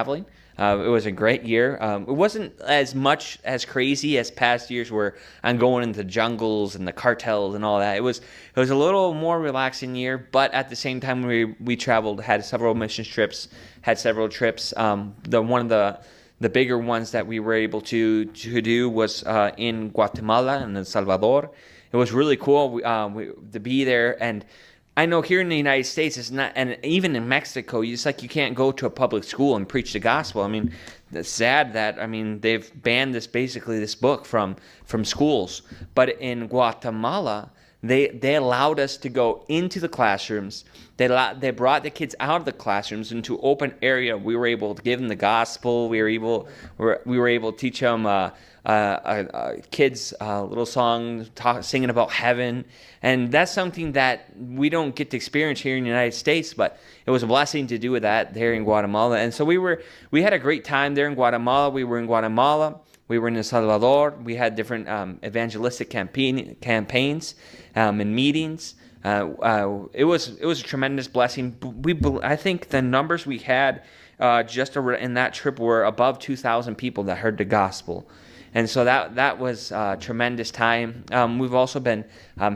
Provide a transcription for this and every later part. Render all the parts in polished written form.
traveling. It was a great year. It wasn't as much as crazy as past years where I'm going into jungles and the cartels and all that. It was a little more relaxing year, but at the same time we traveled, had several mission trips, had several trips. The one of the bigger ones that we were able to do was in Guatemala and El Salvador. It was really cool to be there. And I know here in the United States, it's not, and even in Mexico, it's like you can't go to a public school and preach the gospel. I mean, it's sad that, they've banned this book from schools. But in Guatemala, they allowed us to go into the classrooms. They brought the kids out of the classrooms into open area. We were able to give them the gospel. We were able to teach them kids little songs, singing about heaven, and that's something that we don't get to experience here in the United States. But it was a blessing to do with that there in Guatemala, and so we had a great time there in Guatemala. We were in Guatemala. We were in El Salvador. We had different evangelistic campaigns and meetings. It was a tremendous blessing. I think the numbers we had just in that trip were above 2,000 people that heard the gospel. And so that was a tremendous time. We've also been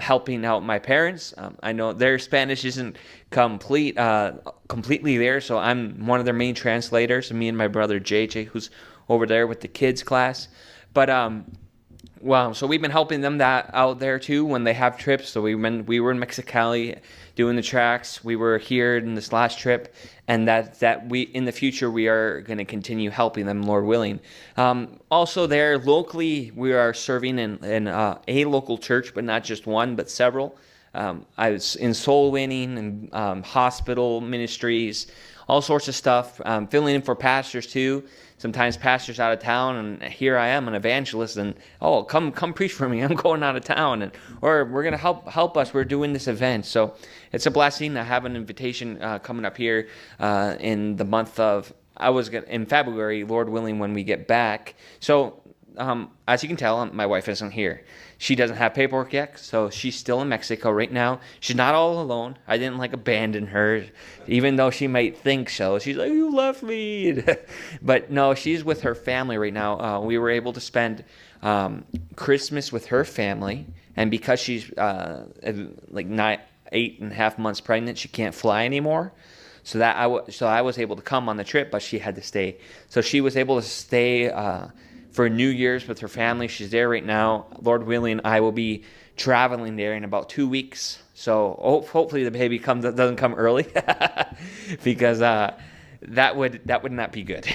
helping out my parents. I know their Spanish isn't completely there, so I'm one of their main translators. Me and my brother JJ, who's over there with the kids class. But so we've been helping them out there too when they have trips. So we were in Mexicali doing the tracks. We were here in this last trip, and that we in the future we are going to continue helping them, Lord willing. Also there locally, we are serving in a local church, but not just one, but several. I was in soul winning and hospital ministries, all sorts of stuff. Filling in for pastors too. Sometimes pastors out of town, and here I am, an evangelist, and come preach for me. I'm going out of town, or we're gonna help us. We're doing this event, so it's a blessing. I have an invitation coming up here in the month of in February, Lord willing, when we get back. So as you can tell, my wife isn't here. She doesn't have paperwork yet, so she's still in Mexico right now. She's not all alone. I didn't abandon her, even though she might think so. She's like, "You left me," but no, she's with her family right now. We were able to spend Christmas with her family, and because she's 8.5 months pregnant, she can't fly anymore. So I was able to come on the trip, but she had to stay. So she was able to stay for New Year's with her family. She's there right now. Lord willing, I will be traveling there in about 2 weeks. So hopefully the baby doesn't come early, because that would not be good.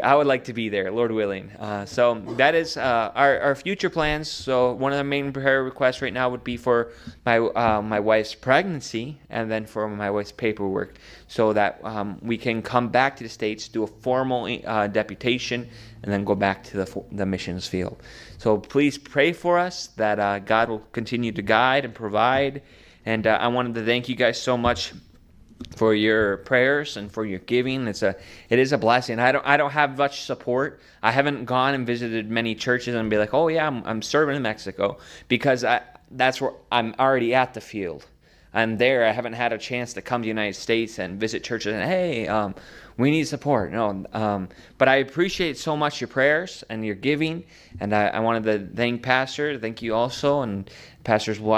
I would like to be there, Lord willing. So that is our future plans. So one of the main prayer requests right now would be for my wife's pregnancy, and then for my wife's paperwork, so that we can come back to the States, do a formal deputation, and then go back to the missions field. So please pray for us that God will continue to guide and provide. And I wanted to thank you guys so much for your prayers and for your giving. It is a blessing. I don't have much support. I haven't gone and visited many churches and be like, "Oh yeah, I'm serving in Mexico," because that's where I'm already at the field. I'm there. I haven't had a chance to come to the United States and visit churches and, "Hey, we need support." No, but I appreciate so much your prayers and your giving, and I wanted to thank you also, and Pastor's wife.